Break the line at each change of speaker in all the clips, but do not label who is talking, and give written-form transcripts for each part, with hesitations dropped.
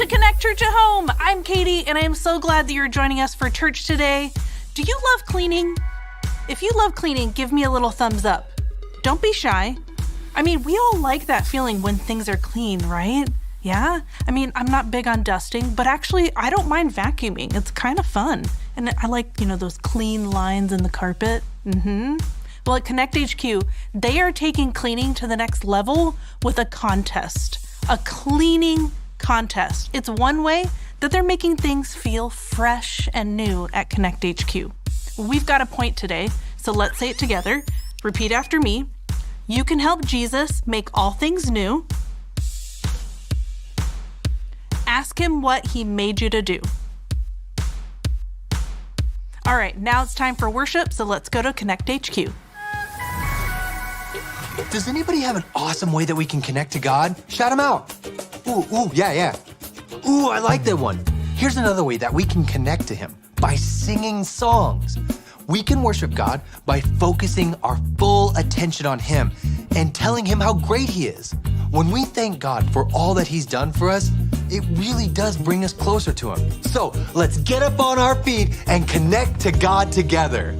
to Connect Church at Home. I'm Katie, and I am so glad that you're joining us for church today. Do you love cleaning? If you love cleaning, give me a little thumbs up. Don't be shy. I mean, we all like that feeling when things are clean, right? Yeah? I mean, I'm not big on dusting, but actually, I don't mind vacuuming. It's kind of fun. And I like, those clean lines in the carpet. Well, at Connect HQ, they are taking cleaning to the next level with a contest. A cleaning contest. It's one way that they're making things feel fresh and new at Connect HQ. We've got a point today, so let's say it together. Repeat after me. You can help Jesus make all things new. Ask him what he made you to do. All right, now it's time for worship, so let's go to Connect HQ.
Does anybody have an awesome way that we can connect to God? Shout them out. Yeah. Ooh, I like that one. Here's another way that we can connect to him, by singing songs. We can worship God by focusing our full attention on him and telling him how great he is. When we thank God for all that he's done for us, it really does bring us closer to him. So let's get up on our feet and connect to God together.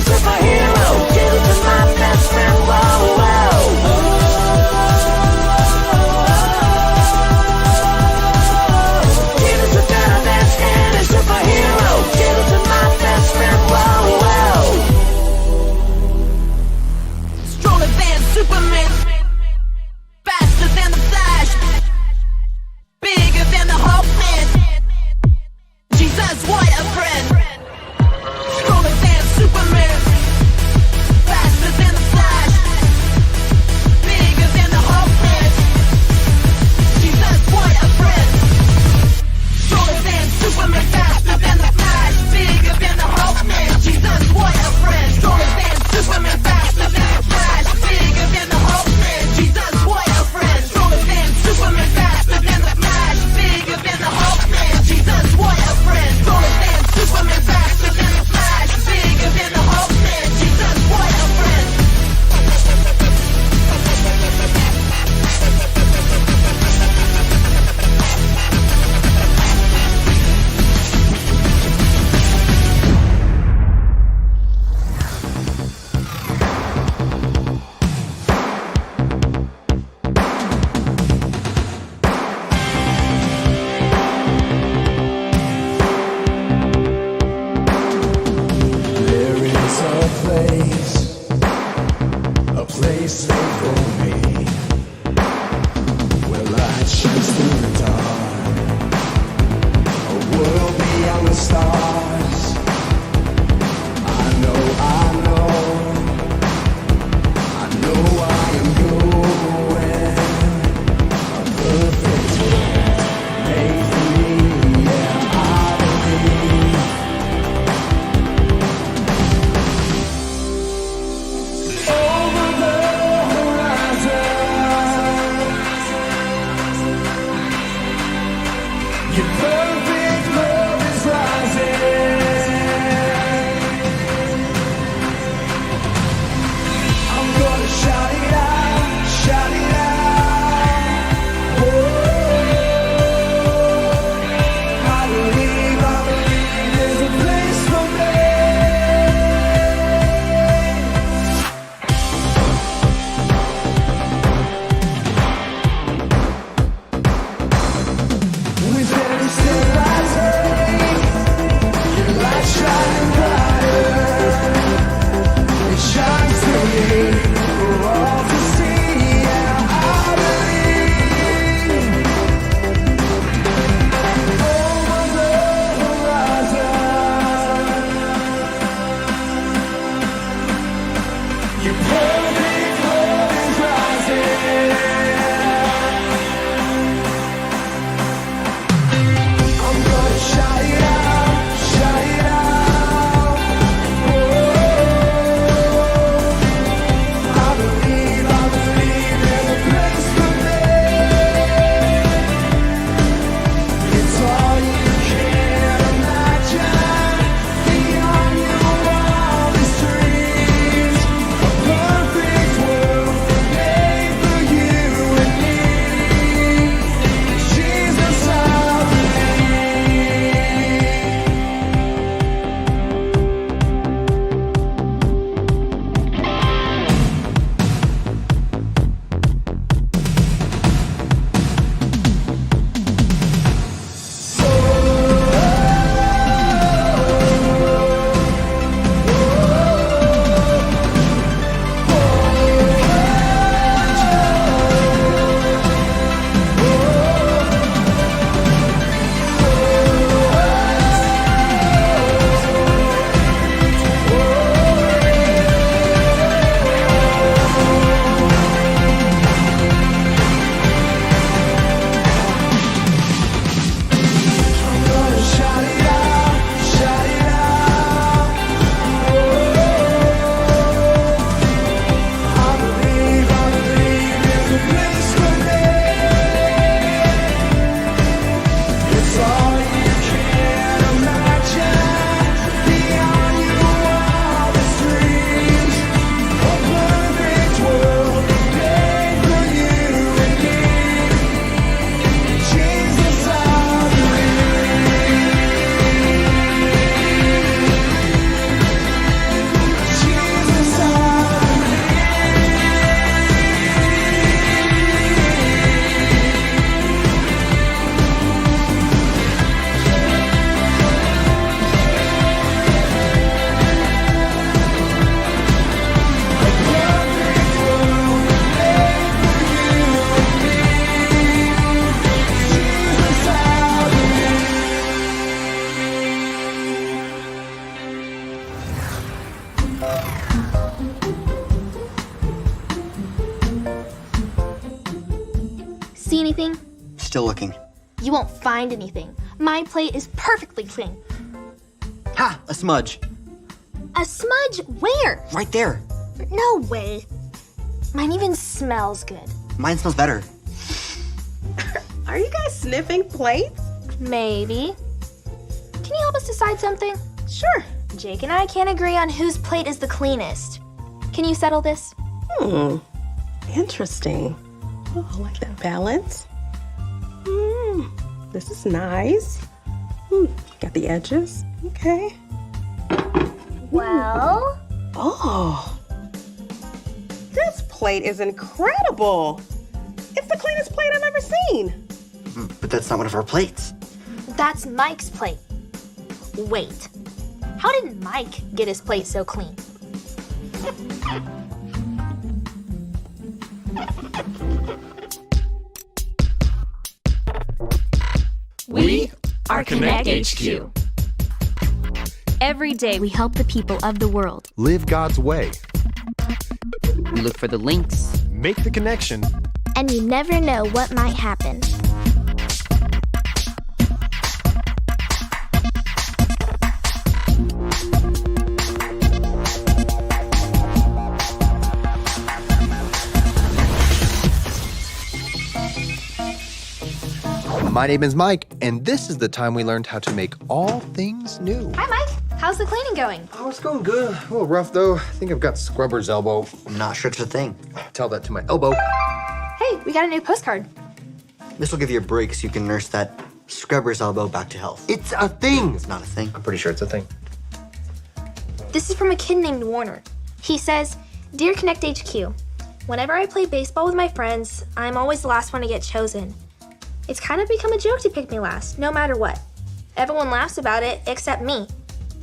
Superhero. See anything?
Still looking.
You won't find anything. My plate is perfectly clean.
Ha! A smudge.
A smudge where?
Right there.
No way. Mine even smells good.
Mine smells better.
Are you guys sniffing plates?
Maybe. Can you help us decide something?
Sure.
Jake and I can't agree on whose plate is the cleanest. Can you settle this?
Interesting. Oh, I like that balance. This is nice. Got the edges. Okay.
Well,
Oh. This plate is incredible. It's the cleanest plate I've ever seen.
But that's not one of our plates.
that's Mike's plate. Wait, how did Mike get his plate so clean?
We are Connect HQ.
Every day we help the people of the world.
Live God's way.
We look for the links.
Make the connection.
And you never know what might happen.
My name is Mike, and this is the time we learned how to make all things new.
Hi, Mike. How's the cleaning going?
Oh, it's going good. A little rough, though. I think I've got scrubber's elbow.
I'm not sure it's a thing.
Tell that to my elbow.
Hey, we got a new postcard.
This will give you a break so you can nurse that scrubber's elbow back to health.
It's a thing.
It's not a thing.
I'm pretty sure it's a thing.
This is from a kid named Warner. He says, Dear Connect HQ, whenever I play baseball with my friends, I'm always the last one to get chosen. It's kind of become a joke to pick me last, no matter what. Everyone laughs about it except me.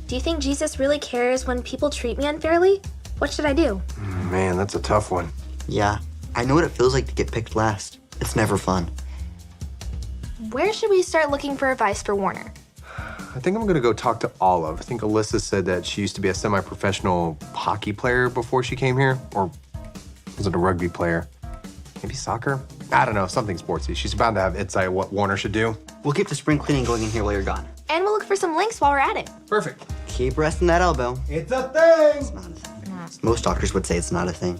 Do you think Jesus really cares when people treat me unfairly? What should I do?
Man, that's a tough one.
Yeah, I know what it feels like to get picked last. It's never fun.
Where should we start looking for advice for Warner?
I think I'm gonna go talk to Olive. I think Alyssa said that she used to be a semi-professional hockey player before she came here, or was it a rugby player? Maybe soccer? I don't know, something sportsy. She's bound to have insight what Warner should do.
We'll keep the spring cleaning going in here while you're gone.
And we'll look for some links while we're at it.
Perfect.
Keep resting that elbow.
It's a thing!
It's not a thing. Most doctors would say it's not a thing.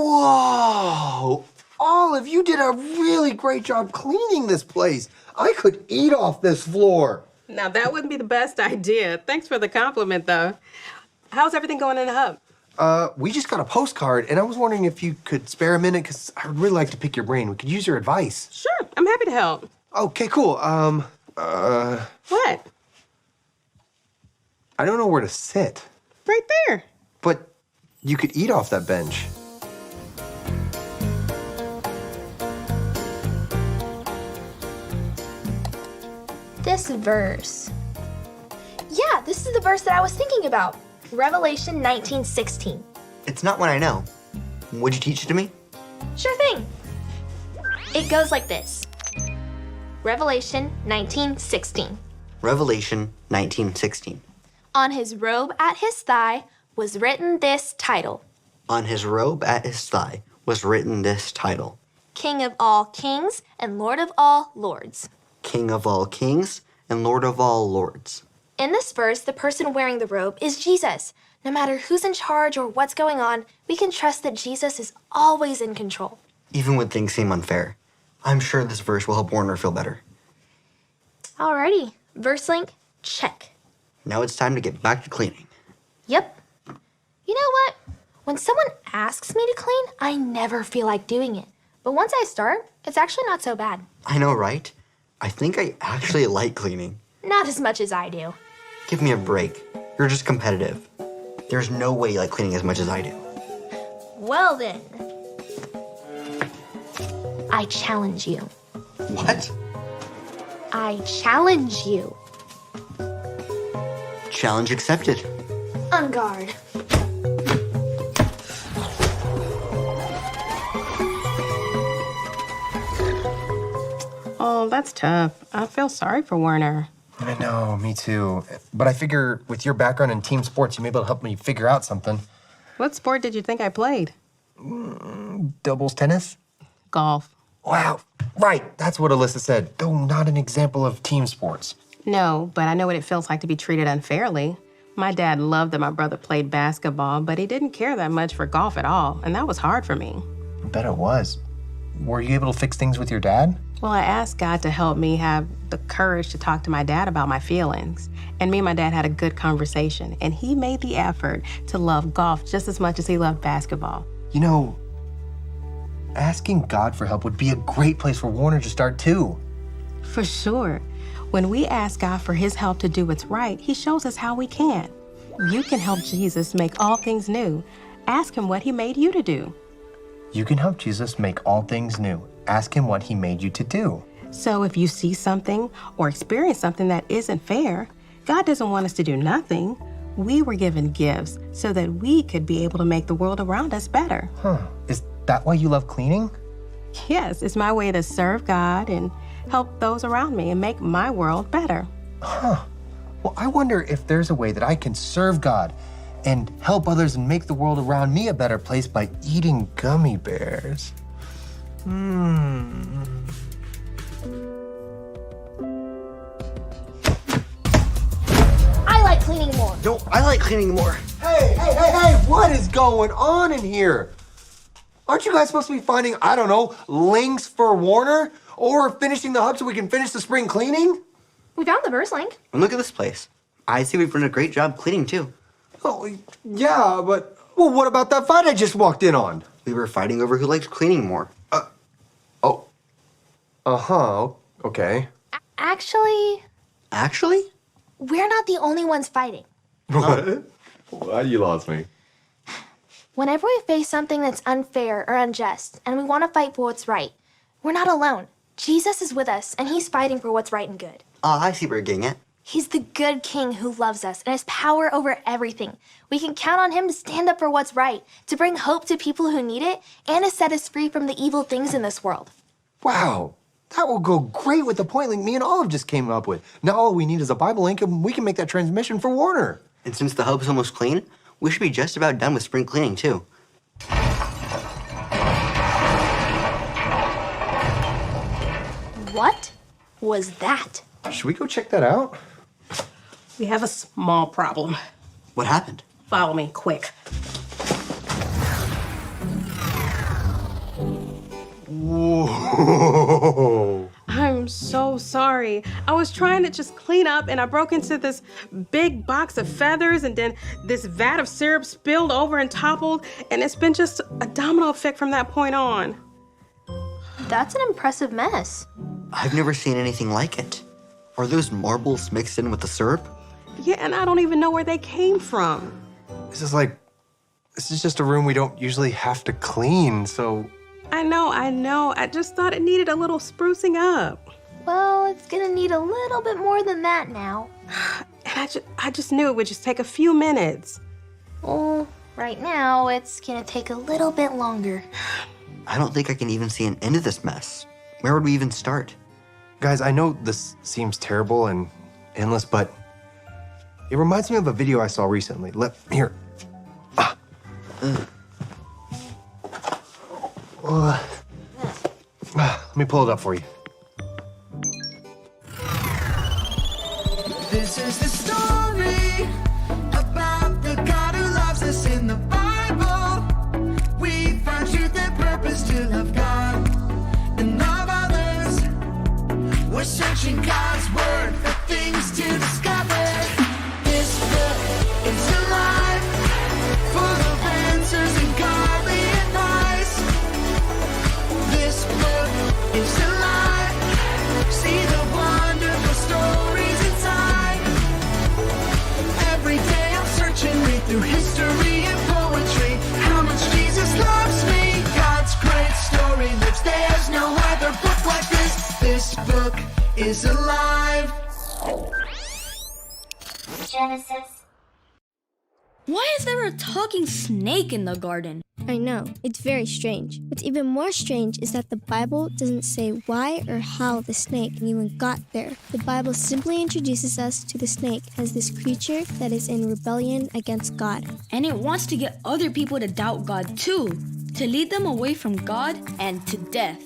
Whoa! Olive, you did a really great job cleaning this place. I could eat off this floor.
Now, that wouldn't be the best idea. Thanks for the compliment, though. How's everything going in the hub?
We just got a postcard, and I was wondering if you could spare a minute, because I'd really like to pick your brain. We could use your advice.
Sure, I'm happy to help.
Okay, cool.
What?
I don't know where to sit,
Right there.
but you could eat off that bench.
This verse. Yeah, this is the verse that I was thinking about. Revelation 19:16.
It's not one I know. Would you teach it to me?
Sure thing. It goes like this. Revelation 19:16.
Revelation 19:16.
On his robe at his thigh was written this title:
On his robe at his thigh was written this title:
King of all kings and Lord of all lords.
King of all kings and Lord of all lords.
In this verse, the person wearing the robe is Jesus. No matter who's in charge or what's going on, we can trust that Jesus is always in control.
Even when things seem unfair. I'm sure this verse will help Warner feel better.
Alrighty, verse link, check.
Now it's time to get back to cleaning.
Yep. You know what? When someone asks me to clean, I never feel like doing it. But once I start, it's actually not so bad.
I know, right? I think I actually like cleaning.
Not as much as I do.
Give me a break. You're just competitive. There's no way you like cleaning as much as I do.
Well then. I challenge you.
What?
I challenge you.
Challenge accepted.
On guard.
Oh, that's tough. I feel sorry for Warner.
I know, me too. But I figure with your background in team sports, you may be able to help me figure out something.
What sport did you think I played?
Doubles tennis?
Golf.
Wow, right. That's what Alyssa said. Though not an example of team sports.
No, but I know what it feels like to be treated unfairly. My dad loved that my brother played basketball, but he didn't care that much for golf at all, and that was hard for me.
I bet it was. Were you able to fix things with your dad?
Well, I asked God to help me have the courage to talk to my dad about my feelings. And me and my dad had a good conversation, and he made the effort to love golf just as much as he loved basketball.
You know, asking God for help would be a great place for Warner to start too.
For sure. When we ask God for his help to do what's right, he shows us how we can. You can help Jesus make all things new. Ask him what he made you to do.
You can help Jesus make all things new. Ask him what he made you to do.
So if you see something or experience something that isn't fair, God doesn't want us to do nothing. We were given gifts so that we could be able to make the world around us better.
Is that why you love cleaning?
Yes, it's my way to serve God and help those around me and make my world better.
Well, I wonder if there's a way that I can serve God and help others and make the world around me a better place by eating gummy bears.
I like cleaning more.
No, I like cleaning more.
Hey, what is going on in here? Aren't you guys supposed to be finding, I don't know, links for Warner? Or finishing the hub so we can finish the spring cleaning?
We found the verse link.
And look at this place. I see we've done a great job cleaning too.
Oh, yeah, but, well, what about that fight I just walked in on?
We were fighting over who likes cleaning more.
Okay.
Actually,
Actually?
we're not the only ones fighting.
What? Why you lost me?
Whenever we face something that's unfair or unjust and we want to fight for what's right, we're not alone. Jesus is with us and he's fighting for what's right and good.
I see where you're getting at.
He's the good king who loves us and has power over everything. We can count on him to stand up for what's right, to bring hope to people who need it, and to set us free from the evil things in this world.
Wow, that will go great with the point link me and Olive just came up with. Now all we need is a Bible link and we can make that transmission for Warner.
And since the hub is almost clean, we should be just about done with spring cleaning too.
What was that?
Should we go check that out?
We have a small problem.
What happened?
Follow me, quick.
Whoa.
I'm so sorry. I was trying to just clean up and I broke into this big box of feathers and then this vat of syrup spilled over and toppled, and it's been just a domino effect from that point on.
That's an impressive mess.
I've never seen anything like it. Are those marbles mixed in with the syrup?
Yeah, and I don't even know where they came from.
This is just a room we don't usually have to clean, so...
I know. I just thought it needed a little sprucing up.
Well, it's gonna need a little bit more than that now.
And I just knew it would just take a few minutes.
Oh, right now, it's gonna take a little bit longer.
I don't think I can even see an end to this mess. Where would we even start?
Guys, I know this seems terrible and endless, but it reminds me of a video I saw recently. Here. Let me pull it up for you.
This is the story about the God who loves us in the Bible. We find truth and purpose to love God and love others. We're searching God's word for things to discover. This book is alive, full of answers and godly advice. This book is alive. See the wonderful stories inside. Every day I'm searching, read through history and poetry. How much Jesus loves me. God's great story lives. There's no other book like this. This book is alive.
Genesis.
Why is there a talking snake in the garden?
I know, it's very strange. What's even more strange is that the Bible doesn't say why or how the snake even got there. The Bible simply introduces us to the snake as this creature that is in rebellion against God.
And it wants to get other people to doubt God too, to lead them away from God and to death.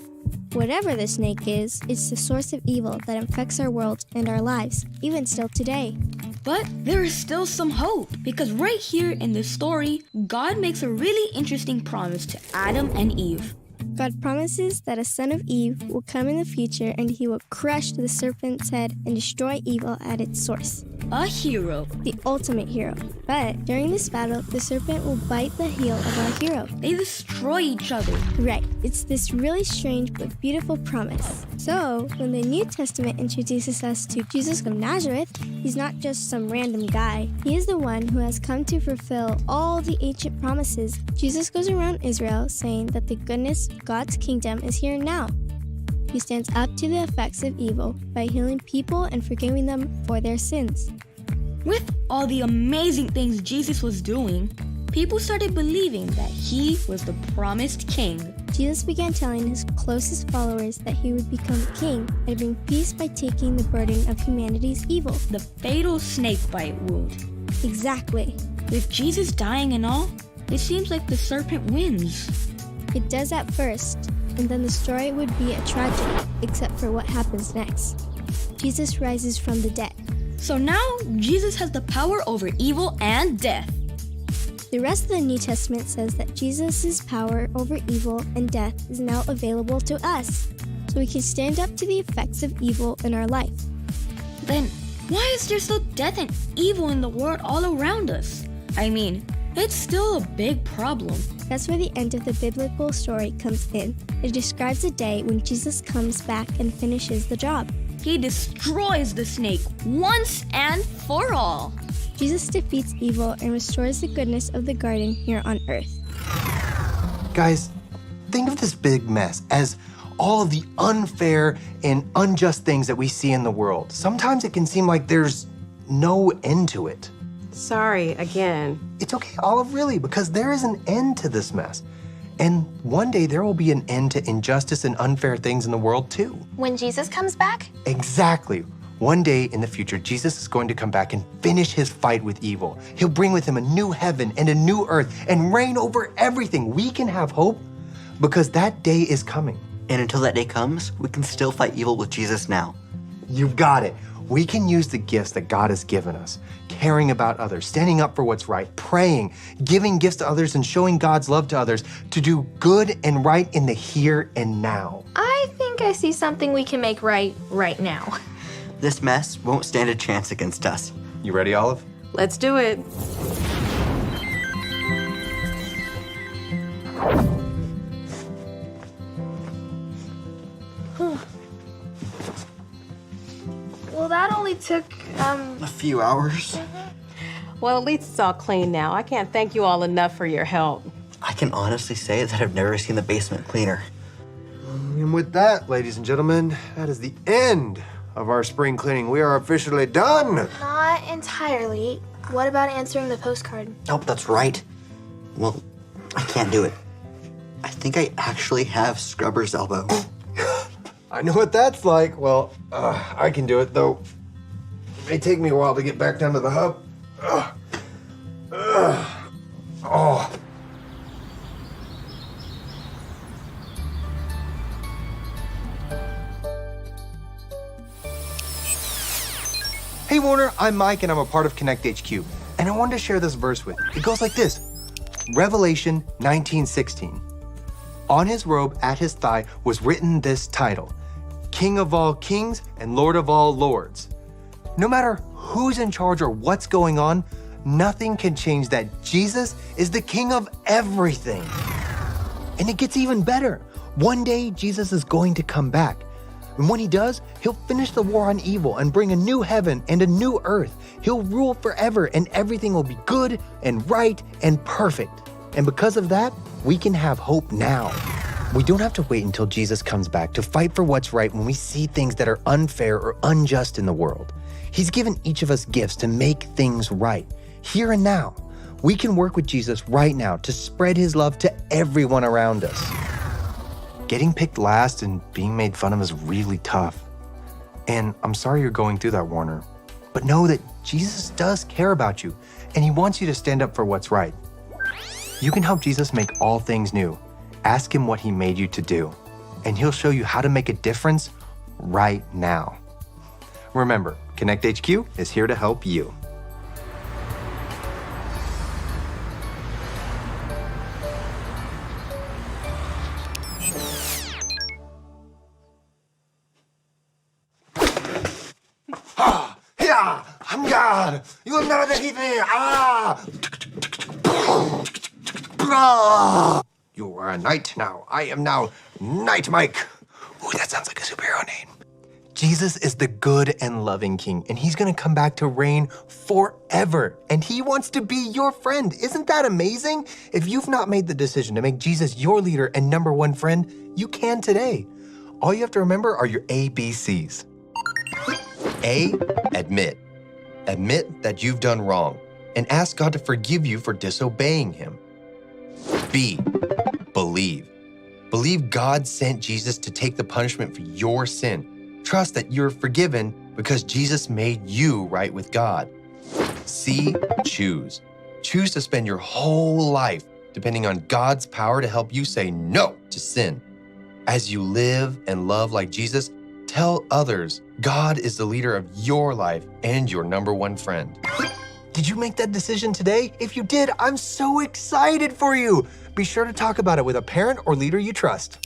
Whatever the snake is, it's the source of evil that infects our world and our lives, even still today.
But there is still some hope, because right here in this story, God makes a really interesting promise to Adam and Eve.
God promises that a son of Eve will come in the future and he will crush the serpent's head and destroy evil at its source.
A hero.
The ultimate hero. But during this battle, the serpent will bite the heel of our hero.
They destroy each other.
Right. It's this really strange but beautiful promise. So, when the New Testament introduces us to Jesus of Nazareth, he's not just some random guy. He is the one who has come to fulfill all the ancient promises. Jesus goes around Israel saying that the goodness of God's kingdom is here now. He stands up to the effects of evil by healing people and forgiving them for their sins.
With all the amazing things Jesus was doing, people started believing that he was the promised king.
Jesus began telling his closest followers that he would become king and bring peace by taking the burden of humanity's evil.
The fatal snake bite wound.
Exactly.
With Jesus dying and all, it seems like the serpent wins.
It does at first, and then the story would be a tragedy, except for what happens next. Jesus rises from the dead.
So now, Jesus has the power over evil and death.
The rest of the New Testament says that Jesus' power over evil and death is now available to us, so we can stand up to the effects of evil in our life.
Then, why is there still death and evil in the world all around us? I mean, it's still a big problem.
That's where the end of the biblical story comes in. It describes a day when Jesus comes back and finishes the job.
He destroys the snake once and for all.
Jesus defeats evil and restores the goodness of the garden here on earth.
Guys, think of this big mess as all of the unfair and unjust things that we see in the world. Sometimes it can seem like there's no end to it.
Sorry again.
It's okay, Olive, really, because there is an end to this mess. And one day there will be an end to injustice and unfair things in the world too.
When Jesus comes back?
Exactly. One day in the future, Jesus is going to come back and finish his fight with evil. He'll bring with him a new heaven and a new earth and reign over everything. We can have hope because that day is coming.
And until that day comes, we can still fight evil with Jesus now.
You've got it. We can use the gifts that God has given us, caring about others, standing up for what's right, praying, giving gifts to others, and showing God's love to others to do good and right in the here and now.
I think I see something we can make right now.
This mess won't stand a chance against us.
You ready, Olive?
Let's do it.
Well, that only took,
A few hours.
Well, at least it's all clean now. I can't thank you all enough for your help.
I can honestly say that I've never seen the basement cleaner.
And with that, ladies and gentlemen, that is the end of our spring cleaning. We are officially done.
Not entirely. What about answering the postcard?
Oh, that's right. Well, I can't do it. I think I actually have scrubber's elbow.
I know what that's like. Well, I can do it, though. It may take me a while to get back down to the hub. Oh.
Hey Warner, I'm Mike and I'm a part of Connect HQ. And I wanted to share this verse with you. It goes like this. Revelation 19:16. On his robe at his thigh was written this title, King of all kings and Lord of all lords. No matter who's in charge or what's going on, nothing can change that Jesus is the King of everything. And it gets even better. One day, Jesus is going to come back. And when he does, he'll finish the war on evil and bring a new heaven and a new earth. He'll rule forever and everything will be good and right and perfect. And because of that, we can have hope now. We don't have to wait until Jesus comes back to fight for what's right when we see things that are unfair or unjust in the world. He's given each of us gifts to make things right, here and now. We can work with Jesus right now to spread his love to everyone around us. Getting picked last and being made fun of is really tough. And I'm sorry you're going through that, Warner. But know that Jesus does care about you, and he wants you to stand up for what's right. You can help Jesus make all things new. Ask him what he made you to do, and he'll show you how to make a difference right now. Remember, Connect HQ is here to help you.
Yeah, I'm God. You will never defeat me. You are a knight now. I am now Knight Mike.
Ooh, that sounds like a superhero name. Jesus is the good and loving king, and he's gonna come back to reign forever, and he wants to be your friend. Isn't that amazing? If you've not made the decision to make Jesus your leader and number one friend, you can today. All you have to remember are your ABCs. A, admit. Admit that you've done wrong and ask God to forgive you for disobeying him. B, believe. Believe God sent Jesus to take the punishment for your sin. Trust that you're forgiven because Jesus made you right with God. C, choose. Choose to spend your whole life depending on God's power to help you say no to sin. As you live and love like Jesus, tell others God is the leader of your life and your number one friend. Did you make that decision today? If you did, I'm so excited for you. Be sure to talk about it with a parent or leader you trust.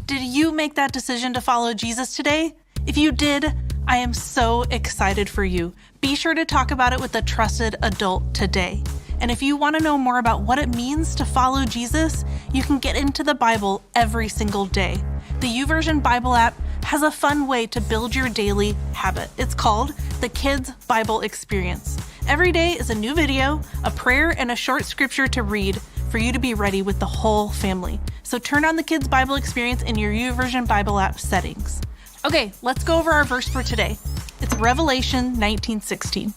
Did you make that decision to follow Jesus today? If you did, I am so excited for you. Be sure to talk about it with a trusted adult today. And if you want to know more about what it means to follow Jesus, you can get into the Bible every single day. The YouVersion Bible app has a fun way to build your daily habit. It's called the Kids Bible Experience. Every day is a new video, a prayer, and a short scripture to read for you to be ready with the whole family. So turn on the Kids Bible Experience in your YouVersion Bible app settings. Okay, let's go over our verse for today. It's Revelation 19:16.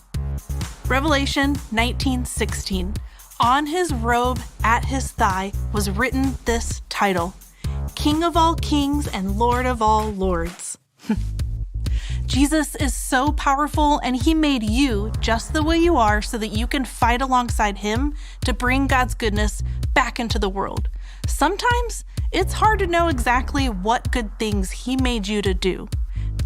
Revelation 19:16. On his robe at his thigh was written this title, King of all kings and Lord of all lords. Jesus is so powerful, and he made you just the way you are so that you can fight alongside him to bring God's goodness back into the world. Sometimes it's hard to know exactly what good things he made you to do.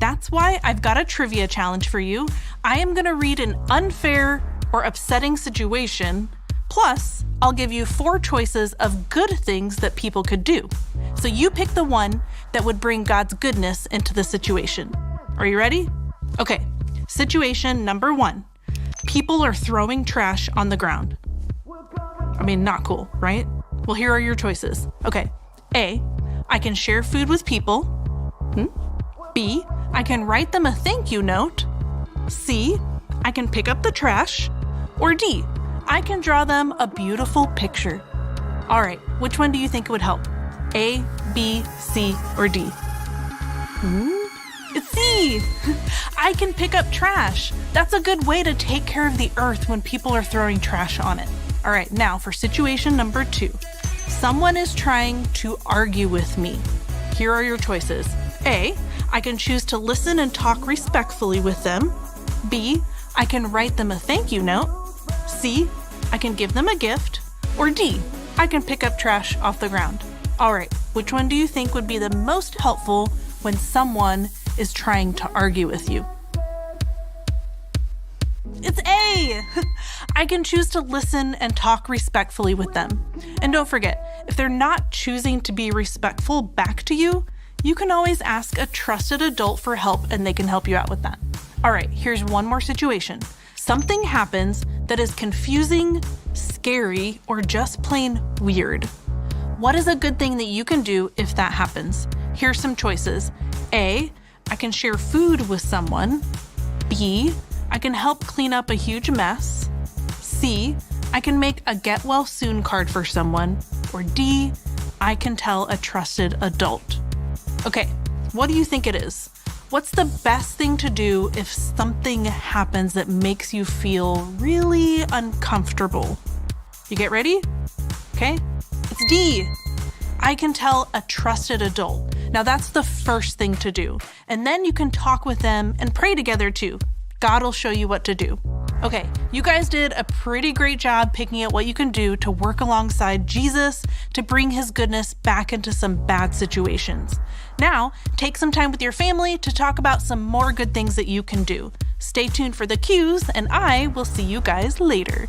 That's why I've got a trivia challenge for you. I am going to read an unfair or upsetting situation, plus I'll give you 4 choices of good things that people could do. So you pick the one that would bring God's goodness into the situation. Are you ready? Okay, situation number 1. People are throwing trash on the ground. I mean, not cool, right? Well, here are your choices. Okay, A, I can share food with people. B, I can write them a thank you note. C, I can pick up the trash. Or D, I can draw them a beautiful picture. All right, which one do you think would help? A, B, C, or D? It's C. I can pick up trash. That's a good way to take care of the earth when people are throwing trash on it. All right, now for situation number 2. Someone is trying to argue with me. Here are your choices. A, I can choose to listen and talk respectfully with them. B, I can write them a thank you note. C, I can give them a gift. Or D, I can pick up trash off the ground. All right, which one do you think would be the most helpful when someone is trying to argue with you? It's A! I can choose to listen and talk respectfully with them. And don't forget, if they're not choosing to be respectful back to you, you can always ask a trusted adult for help and they can help you out with that. All right, here's one more situation. Something happens that is confusing, scary, or just plain weird. What is a good thing that you can do if that happens? Here's some choices. A, I can share food with someone. B, I can help clean up a huge mess. C, I can make a get well soon card for someone. Or D, I can tell a trusted adult. Okay, what do you think it is? What's the best thing to do if something happens that makes you feel really uncomfortable? You get ready? Okay. It's D. I can tell a trusted adult. Now that's the first thing to do. And then you can talk with them and pray together too. God will show you what to do. Okay, you guys did a pretty great job picking out what you can do to work alongside Jesus to bring his goodness back into some bad situations. Now, take some time with your family to talk about some more good things that you can do. Stay tuned for the cues, and I will see you guys later.